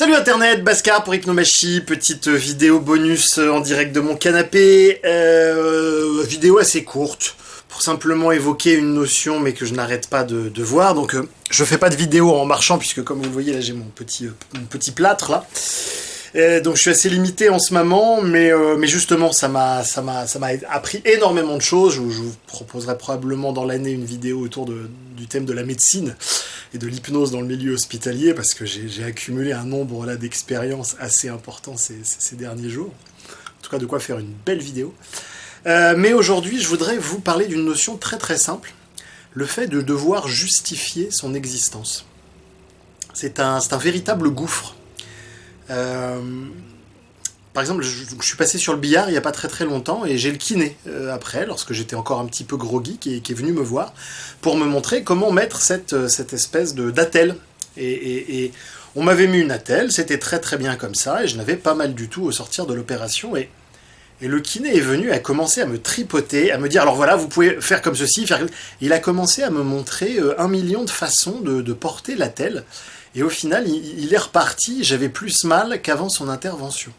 Salut Internet, Bhaskar pour Hypnomachie, petite vidéo bonus en direct de mon canapé, vidéo assez courte, pour simplement évoquer une notion mais que je n'arrête pas de voir, donc je fais pas de vidéo en marchant puisque comme vous le voyez là j'ai mon petit plâtre là, donc je suis assez limité en ce moment, mais justement ça m'a appris énormément de choses. Je vous proposerai probablement dans l'année une vidéo autour du thème de la médecine et de l'hypnose dans le milieu hospitalier, parce que j'ai accumulé un nombre là d'expériences assez important ces derniers jours. En tout cas, de quoi faire une belle vidéo. Mais aujourd'hui, je voudrais vous parler d'une notion très très simple, le fait de devoir justifier son existence. C'est un véritable gouffre. Par exemple, je suis passé sur le billard il n'y a pas très longtemps et j'ai le kiné après, lorsque j'étais encore un petit peu groggy, qui est venu me voir pour me montrer comment mettre cette espèce d'attelle. Et on m'avait mis une attelle, c'était très bien comme ça, et je n'avais pas mal du tout au sortir de l'opération. Et le kiné est venu, a commencé à me tripoter, à me dire, alors voilà, vous pouvez faire comme ceci, faire... Il a commencé à me montrer 1 million de façons de porter l'attelle. Et au final, il est reparti, j'avais plus mal qu'avant son intervention.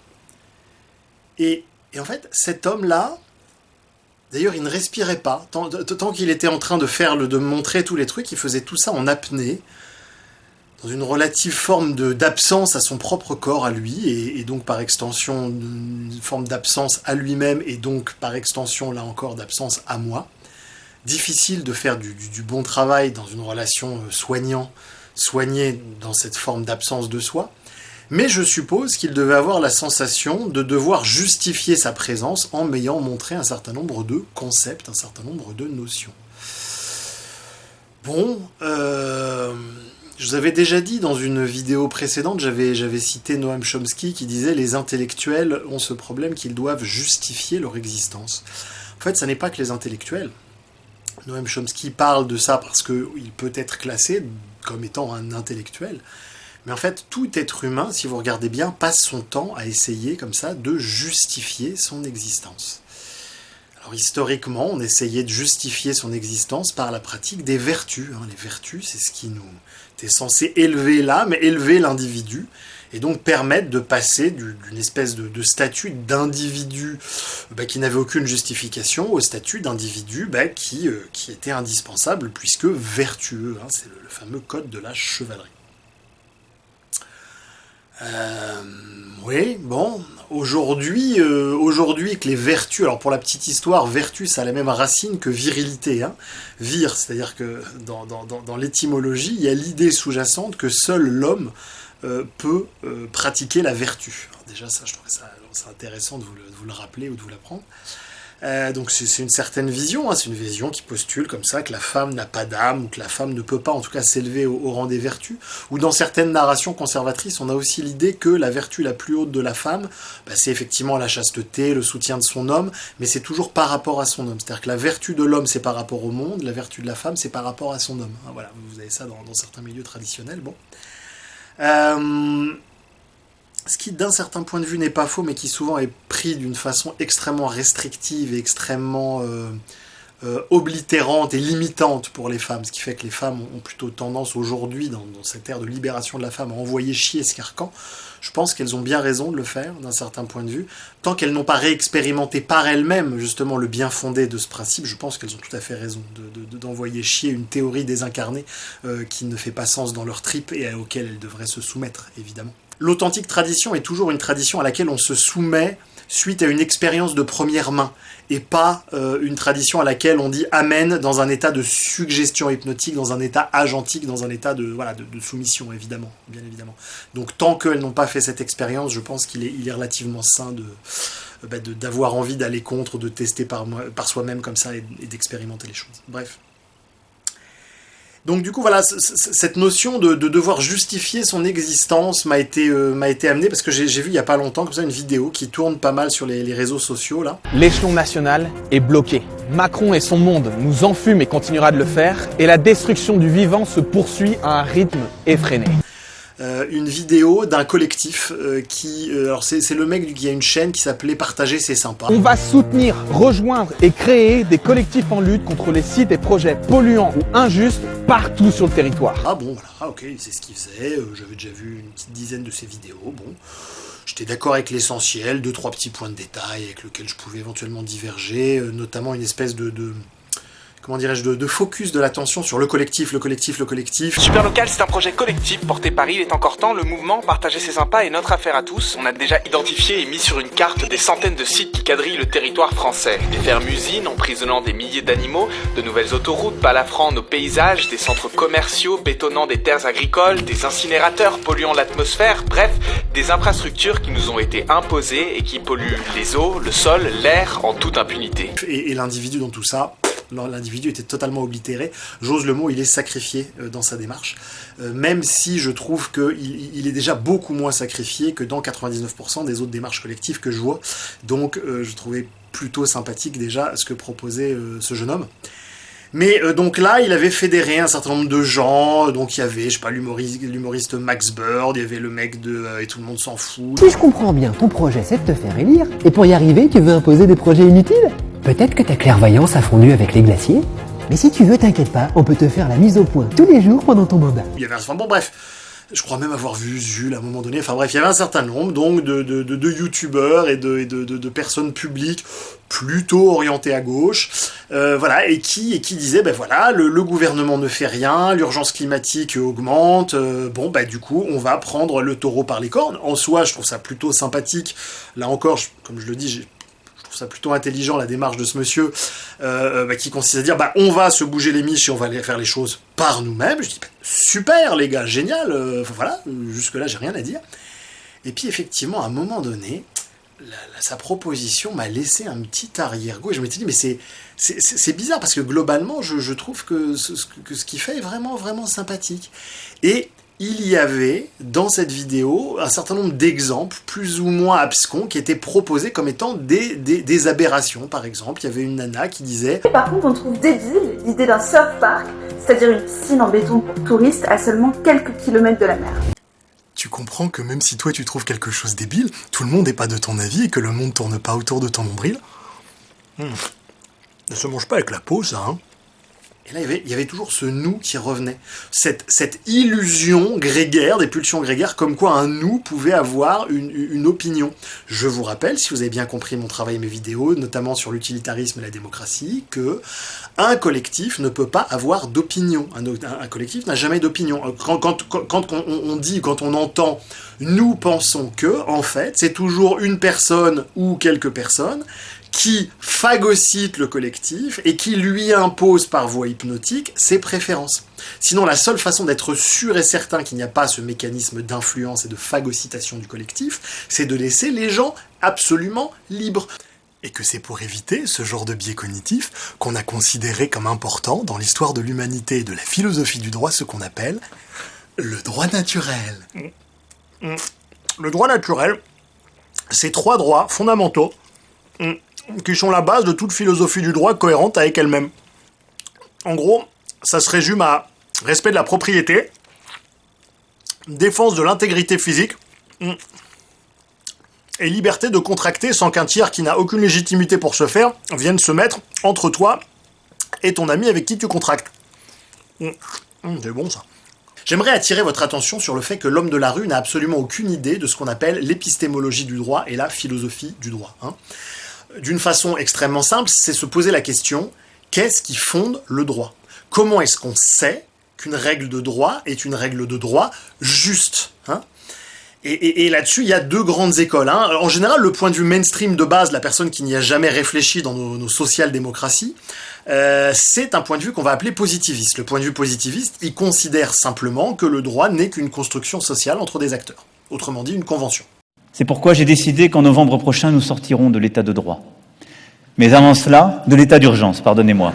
Et en fait, cet homme-là, d'ailleurs, il ne respirait pas. Tant qu'il était en train de me montrer tous les trucs, il faisait tout ça en apnée, dans une relative forme d'absence à son propre corps, à lui, et donc par extension, une forme d'absence à lui-même, et donc par extension, là encore, d'absence à moi. Difficile de faire du bon travail dans une relation soignée dans cette forme d'absence de soi. Mais je suppose qu'il devait avoir la sensation de devoir justifier sa présence en m'ayant montré un certain nombre de concepts, un certain nombre de notions. Bon, je vous avais déjà dit dans une vidéo précédente, j'avais cité Noam Chomsky qui disait « Les intellectuels ont ce problème qu'ils doivent justifier leur existence ». En fait, ça n'est pas que les intellectuels. Noam Chomsky parle de ça parce qu'il peut être classé comme étant un intellectuel. Mais en fait, tout être humain, si vous regardez bien, passe son temps à essayer, comme ça, de justifier son existence. Alors, historiquement, on essayait de justifier son existence par la pratique des vertus. Les vertus, c'est ce qui nous est censé élever l'âme, élever l'individu, et donc permettre de passer d'une espèce de statut d'individu qui n'avait aucune justification au statut d'individu qui était indispensable, puisque vertueux. C'est le fameux code de la chevalerie. Oui, bon, aujourd'hui que les vertus, alors pour la petite histoire, vertu ça a la même racine que virilité, vir, c'est-à-dire que dans l'étymologie, il y a l'idée sous-jacente que seul l'homme peut pratiquer la vertu. Alors déjà ça, je trouvais ça intéressant de vous le rappeler ou de vous l'apprendre. Donc c'est une certaine vision, c'est une vision qui postule comme ça que la femme n'a pas d'âme, ou que la femme ne peut pas en tout cas s'élever au rang des vertus, ou dans certaines narrations conservatrices on a aussi l'idée que la vertu la plus haute de la femme, c'est effectivement la chasteté, le soutien de son homme, mais c'est toujours par rapport à son homme, c'est-à-dire que la vertu de l'homme c'est par rapport au monde, la vertu de la femme c'est par rapport à son homme. Voilà, vous avez ça dans certains milieux traditionnels. Bon. Ce qui, d'un certain point de vue, n'est pas faux, mais qui souvent est pris d'une façon extrêmement restrictive et extrêmement oblitérante et limitante pour les femmes. Ce qui fait que les femmes ont plutôt tendance aujourd'hui, dans cette ère de libération de la femme, à envoyer chier ce carcan. Je pense qu'elles ont bien raison de le faire, d'un certain point de vue. Tant qu'elles n'ont pas réexpérimenté par elles-mêmes, justement, le bien fondé de ce principe, je pense qu'elles ont tout à fait raison d'envoyer chier une théorie désincarnée qui ne fait pas sens dans leur tripes et auquel elles devraient se soumettre, évidemment. L'authentique tradition est toujours une tradition à laquelle on se soumet suite à une expérience de première main, et pas une tradition à laquelle on dit amen dans un état de suggestion hypnotique, dans un état agentique, dans un état de soumission, évidemment, bien évidemment. Donc tant qu'elles n'ont pas fait cette expérience, je pense qu'il est relativement sain d'avoir envie d'aller contre, de tester par soi-même comme ça et d'expérimenter les choses. Bref. Donc du coup voilà, cette notion de devoir justifier son existence m'a été amenée parce que j'ai vu il y a pas longtemps comme ça une vidéo qui tourne pas mal sur les réseaux sociaux là. L'échelon national est bloqué. Macron et son monde nous enfument et continuera de le faire, et la destruction du vivant se poursuit à un rythme effréné. une vidéo d'un collectif alors c'est le mec qui a une chaîne qui s'appelait Partager c'est sympa. On va soutenir, rejoindre et créer des collectifs en lutte contre les sites et projets polluants ou injustes partout sur le territoire. Ah bon, voilà, ok, c'est ce qu'il faisait, j'avais déjà vu une petite dizaine de ses vidéos, bon. J'étais d'accord avec l'essentiel, 2-3 petits points de détail avec lesquels je pouvais éventuellement diverger, notamment une espèce de comment dirais-je, de focus de l'attention sur le collectif. Superlocal, c'est un projet collectif porté par Il est encore temps. Le mouvement Partager c'est sympa est notre affaire à tous. On a déjà identifié et mis sur une carte des centaines de sites qui quadrillent le territoire français. Des fermes-usines emprisonnant des milliers d'animaux, de nouvelles autoroutes balafrant nos paysages, des centres commerciaux bétonnant des terres agricoles, des incinérateurs polluant l'atmosphère, bref, des infrastructures qui nous ont été imposées et qui polluent les eaux, le sol, l'air en toute impunité. Et l'individu dans tout ça, l'individu était totalement oblitéré. J'ose le mot, il est sacrifié dans sa démarche. Même si je trouve qu'il est déjà beaucoup moins sacrifié que dans 99% des autres démarches collectives que je vois. Donc je trouvais plutôt sympathique déjà ce que proposait ce jeune homme. Mais donc là, il avait fédéré un certain nombre de gens. Donc il y avait, je sais pas, l'humoriste Max Bird, il y avait le mec de Et tout le monde s'en fout. Si je comprends bien, ton projet c'est de te faire élire. Et pour y arriver, tu veux imposer des projets inutiles ? Peut-être que ta clairvoyance a fondu avec les glaciers. Mais si tu veux, t'inquiète pas, on peut te faire la mise au point tous les jours pendant ton mandat. Il y avait bon bref, je crois même avoir vu Zul à un moment donné. Enfin bref, il y avait un certain nombre donc de youtubeurs et de personnes publiques plutôt orientées à gauche, voilà, et qui disaient ben voilà, le gouvernement ne fait rien, l'urgence climatique augmente, bon bah du coup on va prendre le taureau par les cornes. En soi, je trouve ça plutôt sympathique. Là encore, comme je le dis, je trouve ça plutôt intelligent la démarche de ce monsieur qui consiste à dire bah on va se bouger les miches et on va aller faire les choses par nous-mêmes. Je dis bah, super les gars, génial, voilà, jusque là j'ai rien à dire. Et puis effectivement à un moment donné sa proposition m'a laissé un petit arrière-goût et je m'étais dit mais c'est bizarre parce que globalement je trouve que ce qu'il fait est vraiment vraiment sympathique. Et il y avait, dans cette vidéo, un certain nombre d'exemples, plus ou moins abscons, qui étaient proposés comme étant des aberrations. Par exemple, il y avait une nana qui disait « Par contre, on trouve débile l'idée d'un surf park, c'est-à-dire une piscine en béton pour touristes à seulement quelques kilomètres de la mer. » Tu comprends que même si toi tu trouves quelque chose débile, tout le monde n'est pas de ton avis et que le monde tourne pas autour de ton nombril. Ne se mange pas avec la peau, ça, hein. Et là, il y avait toujours ce nous qui revenait. Cette illusion grégaire, des pulsions grégaires, comme quoi un nous pouvait avoir une opinion. Je vous rappelle, si vous avez bien compris mon travail et mes vidéos, notamment sur l'utilitarisme et la démocratie, que un collectif ne peut pas avoir d'opinion. Un collectif n'a jamais d'opinion. Quand on entend « nous pensons que », en fait, c'est toujours une personne ou quelques personnes qui phagocyte le collectif et qui lui impose par voie hypnotique ses préférences. Sinon, la seule façon d'être sûr et certain qu'il n'y a pas ce mécanisme d'influence et de phagocytation du collectif, c'est de laisser les gens absolument libres. Et que c'est pour éviter ce genre de biais cognitif qu'on a considéré comme important dans l'histoire de l'humanité et de la philosophie du droit ce qu'on appelle le droit naturel. Le droit naturel, c'est 3 droits fondamentaux qui sont la base de toute philosophie du droit cohérente avec elle-même. En gros, ça se résume à respect de la propriété, défense de l'intégrité physique, et liberté de contracter sans qu'un tiers qui n'a aucune légitimité pour ce faire vienne se mettre entre toi et ton ami avec qui tu contractes. C'est bon ça. J'aimerais attirer votre attention sur le fait que l'homme de la rue n'a absolument aucune idée de ce qu'on appelle l'épistémologie du droit et la philosophie du droit. D'une façon extrêmement simple, c'est se poser la question, qu'est-ce qui fonde le droit ? Comment est-ce qu'on sait qu'une règle de droit est une règle de droit juste ? Et là-dessus, il y a 2 grandes écoles. En général, le point de vue mainstream de base, la personne qui n'y a jamais réfléchi dans nos social-démocraties, c'est un point de vue qu'on va appeler positiviste. Le point de vue positiviste, il considère simplement que le droit n'est qu'une construction sociale entre des acteurs. Autrement dit, une convention. C'est pourquoi j'ai décidé qu'en novembre prochain, nous sortirons de l'état de droit. Mais avant cela, de l'état d'urgence, pardonnez-moi.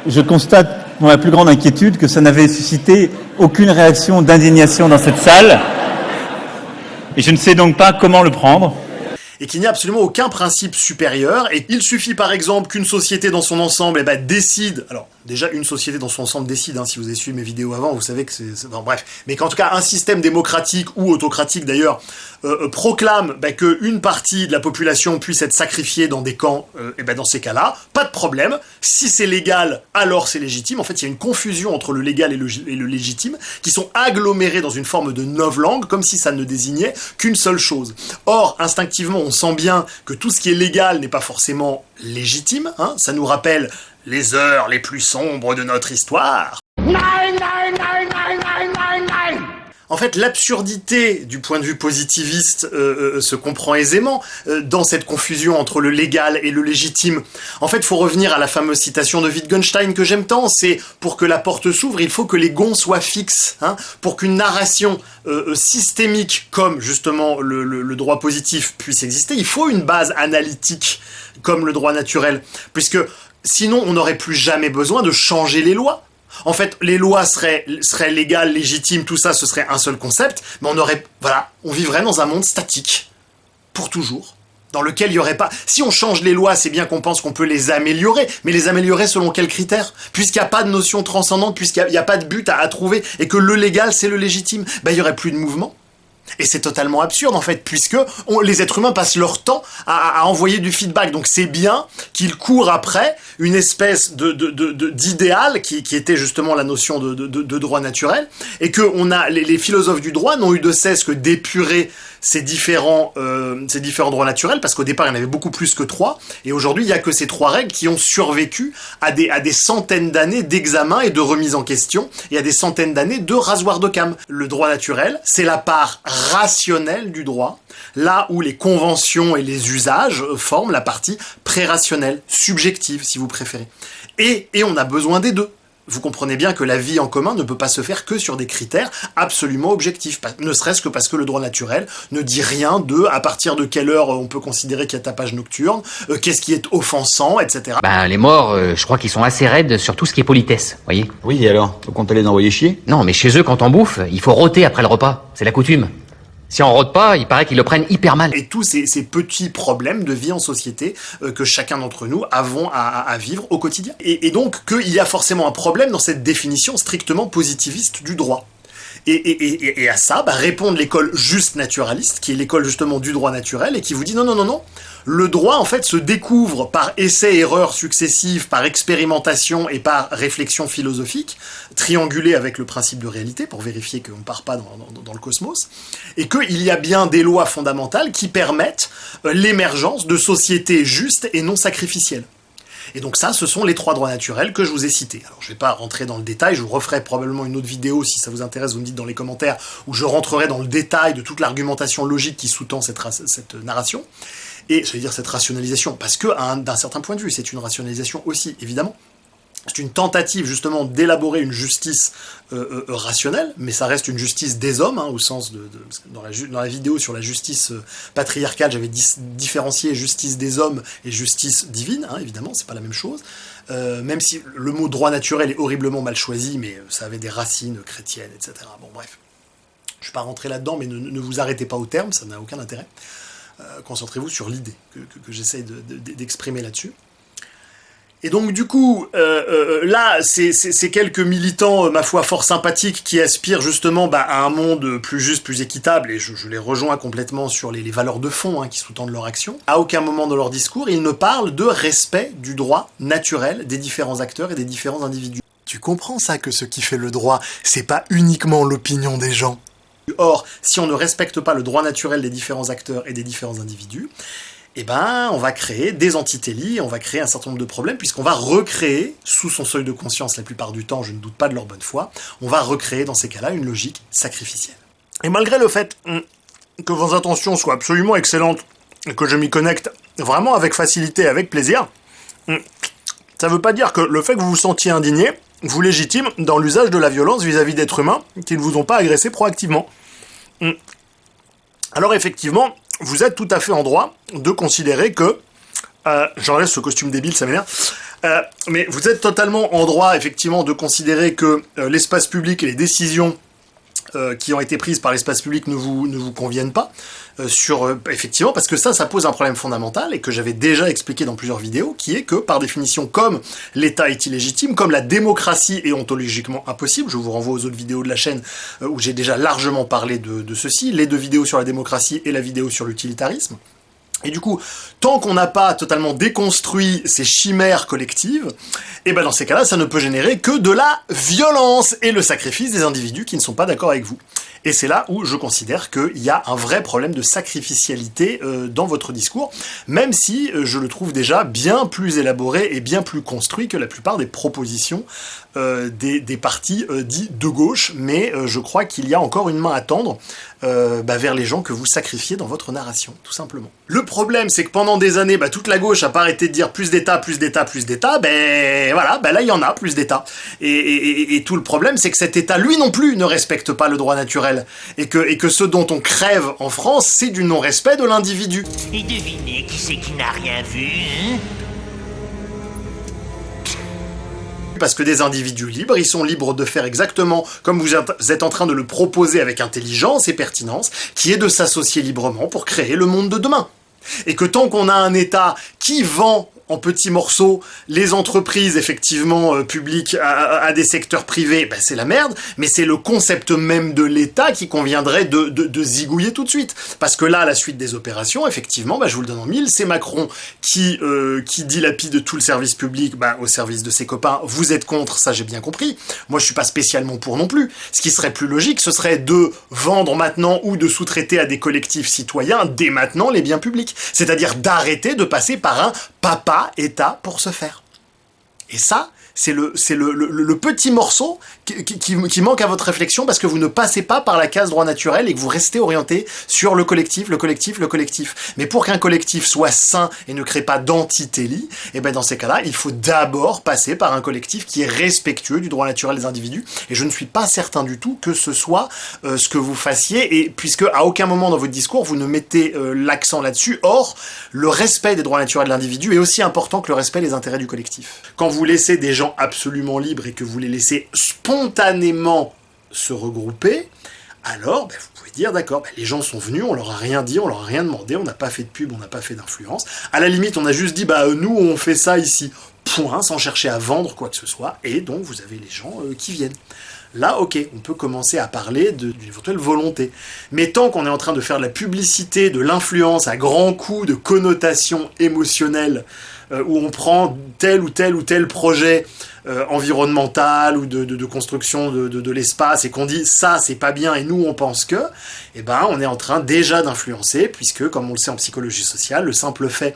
Je constate, pour ma plus grande inquiétude, que ça n'avait suscité aucune réaction d'indignation dans cette salle. Et je ne sais donc pas comment le prendre. et qu'il n'y a absolument aucun principe supérieur, et il suffit par exemple qu'une société dans son ensemble décide, alors déjà une société dans son ensemble décide, si vous avez suivi mes vidéos avant, vous savez que c'est bon, bref, mais qu'en tout cas un système démocratique ou autocratique d'ailleurs proclame qu'une partie de la population puisse être sacrifiée dans des camps, dans ces cas-là, pas de problème, si c'est légal, alors c'est légitime. En fait, il y a une confusion entre le légal et le légitime, qui sont agglomérés dans une forme de novlangue, comme si ça ne désignait qu'une seule chose. Or, instinctivement, on sent bien que tout ce qui est légal n'est pas forcément légitime, ça nous rappelle les heures les plus sombres de notre histoire. En fait, l'absurdité du point de vue positiviste se comprend aisément dans cette confusion entre le légal et le légitime. En fait, il faut revenir à la fameuse citation de Wittgenstein que j'aime tant, c'est « pour que la porte s'ouvre, il faut que les gonds soient fixes ». Pour qu'une narration systémique comme justement le droit positif puisse exister, il faut une base analytique comme le droit naturel, puisque sinon on n'aurait plus jamais besoin de changer les lois. En fait, les lois seraient légales, légitimes, tout ça, ce serait un seul concept, mais on vivrait dans un monde statique, pour toujours, dans lequel il n'y aurait pas... Si on change les lois, c'est bien qu'on pense qu'on peut les améliorer, mais les améliorer selon quels critères? Puisqu'il n'y a pas de notion transcendante, puisqu'il n'y a pas de but à trouver, et que le légal, c'est le légitime, il n'y aurait plus de mouvement. Et c'est totalement absurde en fait, puisque les êtres humains passent leur temps à envoyer du feedback. Donc c'est bien qu'ils courent après une espèce d'idéal qui était justement la notion de droit naturel, et que les philosophes du droit n'ont eu de cesse que d'épurer ces différents droits naturels, parce qu'au départ il y en avait beaucoup plus que 3, et aujourd'hui il n'y a que ces 3 règles qui ont survécu à des centaines d'années d'examen et de remise en question, et à des centaines d'années de rasoir d'Occam. Le droit naturel, c'est la part rationnelle du droit, là où les conventions et les usages forment la partie pré-rationnelle, subjective si vous préférez. Et on a besoin des deux. Vous comprenez bien que la vie en commun ne peut pas se faire que sur des critères absolument objectifs, ne serait-ce que parce que le droit naturel ne dit rien de à partir de quelle heure on peut considérer qu'il y a tapage nocturne, qu'est-ce qui est offensant, etc. Les morts, je crois qu'ils sont assez raides sur tout ce qui est politesse, voyez. Oui, et alors? Faut qu'on t'allait envoyer chier? Non, mais chez eux, quand on bouffe, il faut rôter après le repas, c'est la coutume. Si on rôte pas, il paraît qu'ils le prennent hyper mal. Et tous ces petits problèmes de vie en société que chacun d'entre nous avons à vivre au quotidien. Et donc qu'il y a forcément un problème dans cette définition strictement positiviste du droit. Et à ça répond l'école juste naturaliste, qui est l'école justement du droit naturel, et qui vous dit non, le droit en fait se découvre par essais-erreurs successifs, par expérimentation et par réflexion philosophique, triangulée avec le principe de réalité pour vérifier qu'on ne part pas dans le cosmos, et qu'il y a bien des lois fondamentales qui permettent l'émergence de sociétés justes et non sacrificielles. Et donc ça, ce sont les 3 droits naturels que je vous ai cités. Alors je vais pas rentrer dans le détail, je vous referai probablement une autre vidéo, si ça vous intéresse, vous me dites dans les commentaires, où je rentrerai dans le détail de toute l'argumentation logique qui sous-tend cette narration, et je vais dire cette rationalisation, parce que d'un certain point de vue, c'est une rationalisation aussi, évidemment. C'est une tentative justement d'élaborer une justice rationnelle, mais ça reste une justice des hommes, au sens dans la vidéo sur la justice patriarcale, j'avais différencié justice des hommes et justice divine, évidemment, c'est pas la même chose. Même si le mot droit naturel est horriblement mal choisi, mais ça avait des racines chrétiennes, etc. Bon, bref. Je ne vais pas rentrer là-dedans, mais ne vous arrêtez pas au terme, ça n'a aucun intérêt. Concentrez-vous sur l'idée que j'essaye d'exprimer là-dessus. Et donc du coup, là, c'est quelques militants, ma foi, fort sympathiques, qui aspirent justement à un monde plus juste, plus équitable, et je les rejoins complètement sur les valeurs de fond qui sous-tendent leur action. À aucun moment dans leur discours, ils ne parlent de respect du droit naturel des différents acteurs et des différents individus. Tu comprends ça, que ce qui fait le droit, c'est pas uniquement l'opinion des gens. Or, si on ne respecte pas le droit naturel des différents acteurs et des différents individus, on va créer des antitélies, on va créer un certain nombre de problèmes, puisqu'on va recréer, sous son seuil de conscience la plupart du temps, je ne doute pas de leur bonne foi, on va recréer dans ces cas-là une logique sacrificielle. Et malgré le fait que vos intentions soient absolument excellentes, et que je m'y connecte vraiment avec facilité, avec plaisir, ça ne veut pas dire que le fait que vous vous sentiez indigné vous légitime dans l'usage de la violence vis-à-vis d'êtres humains qui ne vous ont pas agressé proactivement. Alors effectivement, vous êtes tout à fait en droit de considérer que... j'enlève ce costume débile, ça m'énerve. Mais vous êtes totalement en droit, effectivement, de considérer que l'espace public et les décisions qui ont été prises par l'espace public ne vous conviennent pas, effectivement, parce que ça pose un problème fondamental, et que j'avais déjà expliqué dans plusieurs vidéos, qui est que, par définition, comme l'État est illégitime, comme la démocratie est ontologiquement impossible, je vous renvoie aux autres vidéos de la chaîne où j'ai déjà largement parlé de ceci, les 2 vidéos sur la démocratie et la vidéo sur l'utilitarisme. Et du coup, tant qu'on n'a pas totalement déconstruit ces chimères collectives, et ben dans ces cas-là, ça ne peut générer que de la violence et le sacrifice des individus qui ne sont pas d'accord avec vous. Et c'est là où je considère qu'il y a un vrai problème de sacrificialité dans votre discours, même si je le trouve déjà bien plus élaboré et bien plus construit que la plupart des propositions des partis dits de gauche, mais je crois qu'il y a encore une main à tendre vers les gens que vous sacrifiez dans votre narration, tout simplement. Le problème, c'est que pendant des années, toute la gauche a pas arrêté de dire plus d'État, plus d'État, plus d'État, là il y en a plus d'État. Et tout le problème, c'est que cet État, lui non plus, ne respecte pas le droit naturel. Et que ce dont on crève en France, c'est du non-respect de l'individu. Et devinez qui c'est qui n'a rien vu, hein? Parce que des individus libres, ils sont libres de faire exactement comme vous êtes en train de le proposer avec intelligence et pertinence, qui est de s'associer librement pour créer le monde de demain. Et que tant qu'on a un État qui vend en petits morceaux les entreprises effectivement publiques à des secteurs privés, c'est la merde, mais c'est le concept même de l'État qui conviendrait de zigouiller tout de suite. Parce que là, à la suite des opérations, effectivement, je vous le donne en mille, c'est Macron qui dilapide tout le service public au service de ses copains. Vous êtes contre, ça j'ai bien compris. Moi je suis pas spécialement pour non plus. Ce qui serait plus logique, ce serait de vendre maintenant ou de sous-traiter à des collectifs citoyens dès maintenant les biens publics. C'est-à-dire d'arrêter de passer par un papa-État pour se faire. Et ça, c'est le petit morceau qui manque à votre réflexion parce que vous ne passez pas par la case droit naturel et que vous restez orienté sur le collectif. Mais pour qu'un collectif soit sain et ne crée pas d'antitélie, dans ces cas-là, il faut d'abord passer par un collectif qui est respectueux du droit naturel des individus. Et je ne suis pas certain du tout que ce soit ce que vous fassiez, et puisque à aucun moment dans votre discours vous ne mettez l'accent là-dessus. Or, le respect des droits naturels de l'individu est aussi important que le respect des intérêts du collectif. Quand vous laissez des gens absolument libres et que vous les laissez spontanément se regrouper, alors vous pouvez dire d'accord, les gens sont venus, on leur a rien dit, on leur a rien demandé, on n'a pas fait de pub, on n'a pas fait d'influence. À la limite, on a juste dit nous on fait ça ici, point, sans chercher à vendre quoi que ce soit, et donc vous avez les gens qui viennent. Là, ok, on peut commencer à parler d'une éventuelle volonté. Mais tant qu'on est en train de faire de la publicité, de l'influence à grands coups de connotation émotionnelle, où on prend tel ou tel projet environnemental ou de construction de l'espace et qu'on dit ça c'est pas bien et nous on pense que, on est en train déjà d'influencer, puisque comme on le sait en psychologie sociale, le simple fait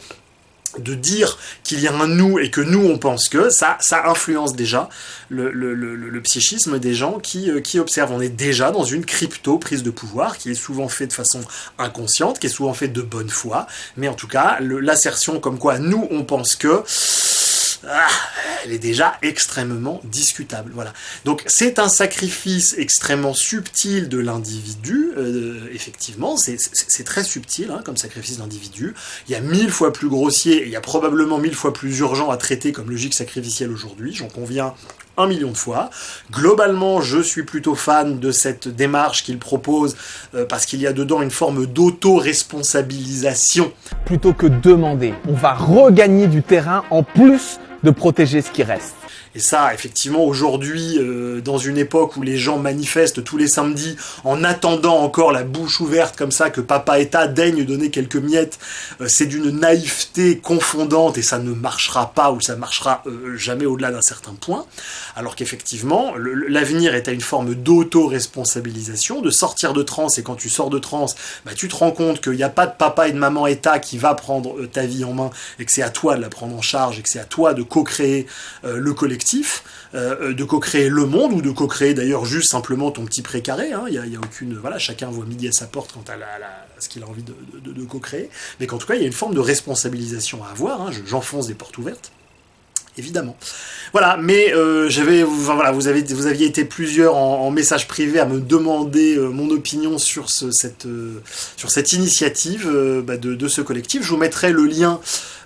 de dire qu'il y a un nous et que nous on pense que, ça influence déjà le psychisme des gens qui observent. On est déjà dans une crypto-prise de pouvoir qui est souvent faite de façon inconsciente, qui est souvent faite de bonne foi, mais en tout cas, l'assertion comme quoi nous on pense que, elle est déjà extrêmement discutable. Voilà. Donc c'est un sacrifice extrêmement subtil de l'individu, effectivement, c'est très subtil comme sacrifice d'individu. Il y a 1000 fois plus grossier, et il y a probablement 1000 fois plus urgent à traiter comme logique sacrificielle aujourd'hui, j'en conviens 1 million de fois. Globalement, je suis plutôt fan de cette démarche qu'il propose parce qu'il y a dedans une forme d'auto-responsabilisation. Plutôt que demander, on va regagner du terrain en plus de protéger ce qui reste. Et ça, effectivement, aujourd'hui, dans une époque où les gens manifestent tous les samedis en attendant encore la bouche ouverte comme ça que Papa État daigne donner quelques miettes, c'est d'une naïveté confondante et ça ne marchera pas ou ça marchera jamais au-delà d'un certain point. Alors qu'effectivement, l'avenir est à une forme d'auto-responsabilisation, de sortir de transe, et quand tu sors de transe, tu te rends compte qu'il n'y a pas de papa et de maman État qui va prendre ta vie en main et que c'est à toi de la prendre en charge et que c'est à toi de co-créer le collectif. De co-créer le monde, ou de co-créer d'ailleurs juste simplement ton petit précaré, il y a aucune, chacun voit midi à sa porte quant à ce qu'il a envie de co-créer, mais qu'en tout cas il y a une forme de responsabilisation à avoir, j'enfonce des portes ouvertes, évidemment. Voilà, mais vous aviez été plusieurs en message privé à me demander mon opinion sur cette initiative de ce collectif. Je vous mettrai le lien.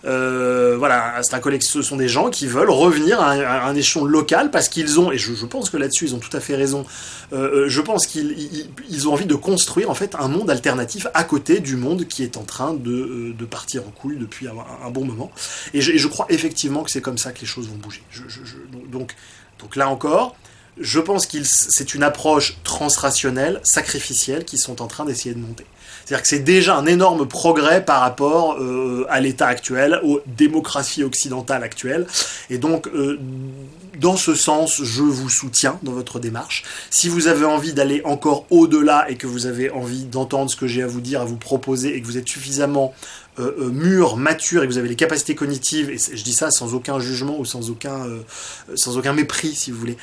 Ce sont des gens qui veulent revenir à un échelon local parce qu'ils ont, et je pense que là-dessus ils ont tout à fait raison, je pense qu'ils ont envie de construire en fait un monde alternatif à côté du monde qui est en train de partir en couille depuis un bon moment. Et je crois effectivement que c'est comme ça que les choses vont bouger. Donc là encore, je pense c'est une approche transrationnelle, sacrificielle, qu'ils sont en train d'essayer de monter. C'est-à-dire que c'est déjà un énorme progrès par rapport à l'état actuel, aux démocraties occidentales actuelles. Et donc, dans ce sens, je vous soutiens dans votre démarche. Si vous avez envie d'aller encore au-delà et que vous avez envie d'entendre ce que j'ai à vous dire, à vous proposer, et que vous êtes suffisamment mûr, mature, et que vous avez les capacités cognitives, et je dis ça sans aucun jugement ou sans aucun mépris, si vous voulez,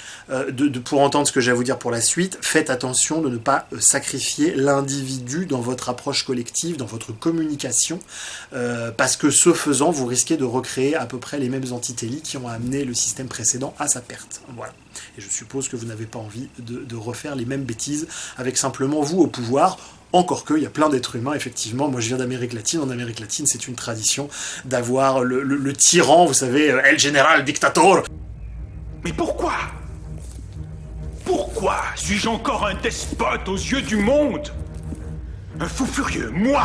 pour entendre ce que j'ai à vous dire pour la suite, faites attention de ne pas sacrifier l'individu dans votre approche collective, dans votre communication, parce que ce faisant, vous risquez de recréer à peu près les mêmes antitélies qui ont amené le système précédent à sa perte. Voilà. Et je suppose que vous n'avez pas envie de refaire les mêmes bêtises avec simplement vous au pouvoir. Encore qu'il y a plein d'êtres humains, effectivement. Moi, je viens d'Amérique latine. En Amérique latine, c'est une tradition d'avoir le tyran, vous savez, El General Dictator. Mais pourquoi? Pourquoi suis-je encore un despote aux yeux du monde? Un fou furieux, moi!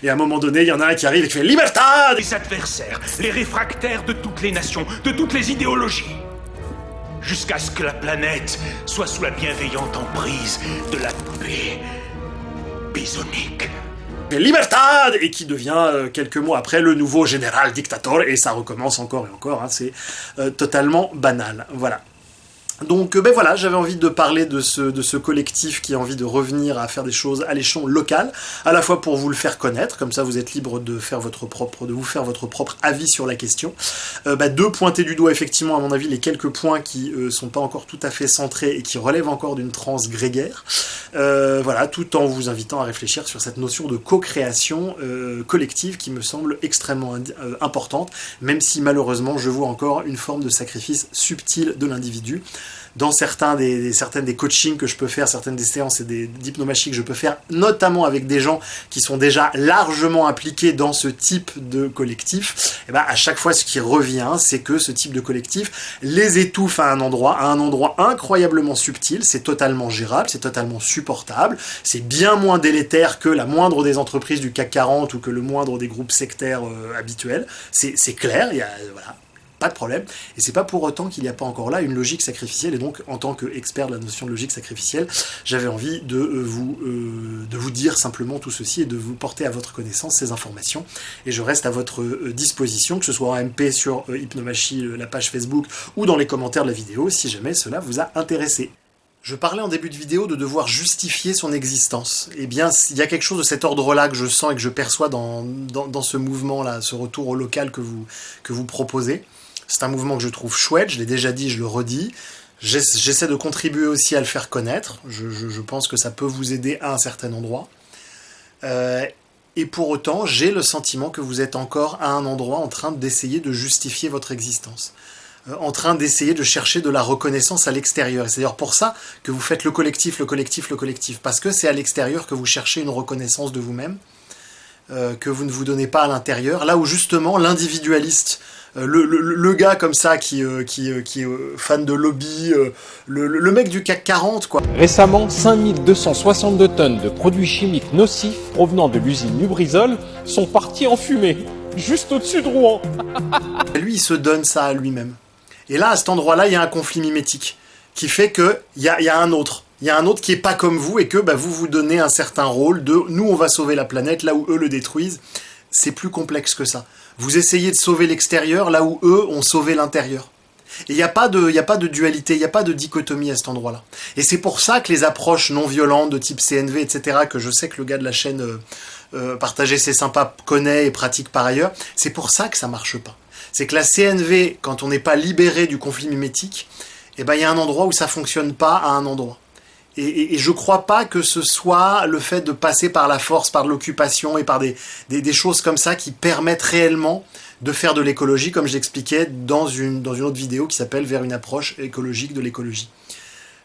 Et à un moment donné, il y en a un qui arrive et qui fait « Libertad !» Les adversaires, les réfractaires de toutes les nations, de toutes les idéologies. Jusqu'à ce que la planète soit sous la bienveillante emprise de la paix bisonique. Libertad, et qui devient quelques mois après le nouveau général dictateur, et ça recommence encore et encore, hein, c'est totalement banal. Voilà. Donc voilà, j'avais envie de parler de ce collectif qui a envie de revenir à faire des choses à l'échelon local, à la fois pour vous le faire connaître, comme ça vous êtes libre de vous faire votre propre avis sur la question, de pointer du doigt effectivement à mon avis les quelques points qui sont pas encore tout à fait centrés et qui relèvent encore d'une transe grégaire, voilà, tout en vous invitant à réfléchir sur cette notion de co-création collective qui me semble extrêmement importante, même si malheureusement je vois encore une forme de sacrifice subtil de l'individu. Dans certaines des coachings que je peux faire, certaines des séances et d'hypnomachie que je peux faire, notamment avec des gens qui sont déjà largement impliqués dans ce type de collectif, et à chaque fois ce qui revient, c'est que ce type de collectif les étouffe à un endroit incroyablement subtil, c'est totalement gérable, c'est totalement supportable, c'est bien moins délétère que la moindre des entreprises du CAC 40 ou que le moindre des groupes sectaires habituels, c'est clair, il y a, voilà. Pas de problème, et c'est pas pour autant qu'il n'y a pas encore là une logique sacrificielle, et donc en tant qu'expert de la notion de logique sacrificielle, j'avais envie de vous dire simplement tout ceci et de vous porter à votre connaissance ces informations, et je reste à votre disposition, que ce soit en MP sur Hypnomachie, la page Facebook, ou dans les commentaires de la vidéo, si jamais cela vous a intéressé. Je parlais en début de vidéo de devoir justifier son existence. Eh bien, il y a quelque chose de cet ordre-là que je sens et que je perçois dans ce mouvement-là, ce retour au local que vous proposez. C'est un mouvement que je trouve chouette, je l'ai déjà dit, je le redis. J'essaie de contribuer aussi à le faire connaître. Je pense que ça peut vous aider à un certain endroit. Et pour autant, j'ai le sentiment que vous êtes encore à un endroit en train d'essayer de justifier votre existence. En train d'essayer de chercher de la reconnaissance à l'extérieur. Et c'est d'ailleurs pour ça que vous faites le collectif. Parce que c'est à l'extérieur que vous cherchez une reconnaissance de vous-même, que vous ne vous donnez pas à l'intérieur. Là où justement l'individualiste, le gars comme ça qui est fan de lobby, le mec du CAC 40 quoi. Récemment, 5262 tonnes de produits chimiques nocifs provenant de l'usine Lubrizol sont partis en fumée, juste au-dessus de Rouen. Lui, il se donne ça à lui-même. Et là, à cet endroit-là, il y a un conflit mimétique qui fait qu'il y a un autre. Il y a un autre qui est pas comme vous et que vous vous donnez un certain rôle de « nous, on va sauver la planète » là où eux le détruisent. C'est plus complexe que ça. Vous essayez de sauver l'extérieur là où eux ont sauvé l'intérieur. Et il n'y a pas de dualité, il n'y a pas de dichotomie à cet endroit-là. Et c'est pour ça que les approches non violentes de type CNV, etc., que je sais que le gars de la chaîne Partager c'est sympa connaît et pratique par ailleurs, c'est pour ça que ça marche pas. C'est que la CNV, quand on n'est pas libéré du conflit mimétique, il y a un endroit où ça fonctionne pas à un endroit. Et je crois pas que ce soit le fait de passer par la force, par l'occupation et par des choses comme ça qui permettent réellement de faire de l'écologie, comme j'expliquais dans une autre vidéo qui s'appelle « Vers une approche écologique de l'écologie ».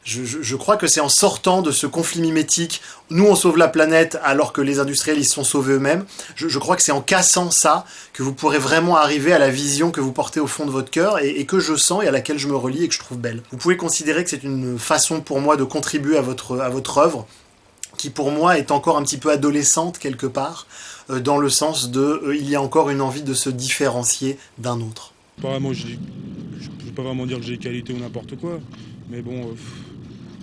Je crois que c'est en sortant de ce conflit mimétique, nous on sauve la planète alors que les industriels ils se sont sauvés eux-mêmes, je crois que c'est en cassant ça que vous pourrez vraiment arriver à la vision que vous portez au fond de votre cœur et que je sens et à laquelle je me relie et que je trouve belle. Vous pouvez considérer que c'est une façon pour moi de contribuer à votre œuvre, qui pour moi est encore un petit peu adolescente quelque part, dans le sens de il y a encore une envie de se différencier d'un autre. Je peux pas vraiment dire que j'ai qualité ou n'importe quoi, mais bon,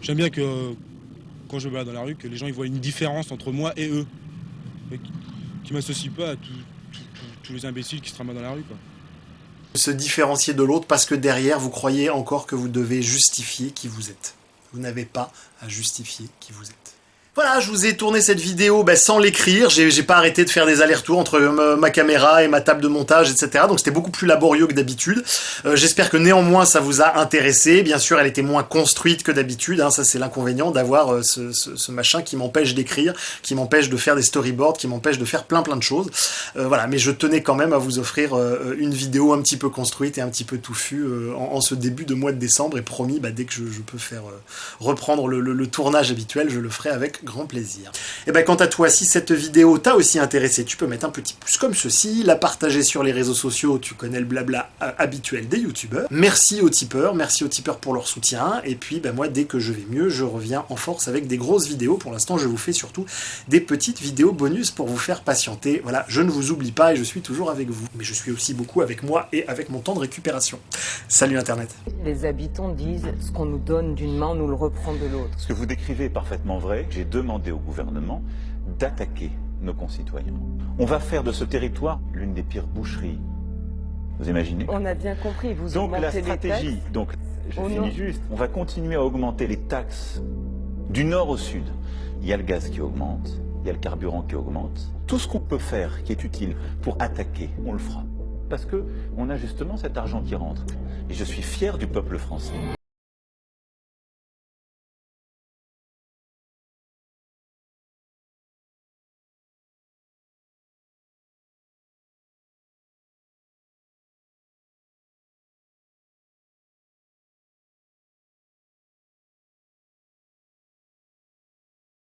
j'aime bien que quand je me balade dans la rue, que les gens ils voient une différence entre moi et eux, et qui m'associent pas à tous les imbéciles qui se traînent dans la rue, quoi. Se différencier de l'autre parce que derrière vous croyez encore que vous devez justifier qui vous êtes. Vous n'avez pas à justifier qui vous êtes. Voilà, je vous ai tourné cette vidéo sans l'écrire, j'ai pas arrêté de faire des allers-retours entre ma caméra et ma table de montage, etc. Donc c'était beaucoup plus laborieux que d'habitude. J'espère que néanmoins ça vous a intéressé. Bien sûr, elle était moins construite que d'habitude, hein. Ça c'est l'inconvénient d'avoir ce machin qui m'empêche d'écrire, qui m'empêche de faire des storyboards, qui m'empêche de faire plein de choses. Voilà, mais je tenais quand même à vous offrir une vidéo un petit peu construite et un petit peu touffue en ce début de mois de décembre. Et promis, dès que je peux faire reprendre le tournage habituel, je le ferai avec grand plaisir. Et quant à toi, si cette vidéo t'a aussi intéressé, tu peux mettre un petit pouce comme ceci, la partager sur les réseaux sociaux, tu connais le blabla habituel des youtubeurs. Merci aux tipeurs pour leur soutien, et puis moi dès que je vais mieux, je reviens en force avec des grosses vidéos. Pour l'instant, je vous fais surtout des petites vidéos bonus pour vous faire patienter. Voilà, je ne vous oublie pas et je suis toujours avec vous. Mais je suis aussi beaucoup avec moi et avec mon temps de récupération. Salut Internet. Les habitants disent ce qu'on nous donne d'une main, on nous le reprend de l'autre. Ce que vous décrivez est parfaitement vrai. J'ai demandé au gouvernement d'attaquer nos concitoyens. On va faire de ce territoire l'une des pires boucheries. Vous imaginez? On a bien compris, vous donc augmentez la stratégie, les taxes. donc je finis juste, on va continuer à augmenter les taxes du nord au sud. Il y a le gaz qui augmente, il y a le carburant qui augmente. Tout ce qu'on peut faire qui est utile pour attaquer, on le fera. Parce que on a justement cet argent qui rentre. Et je suis fier du peuple français.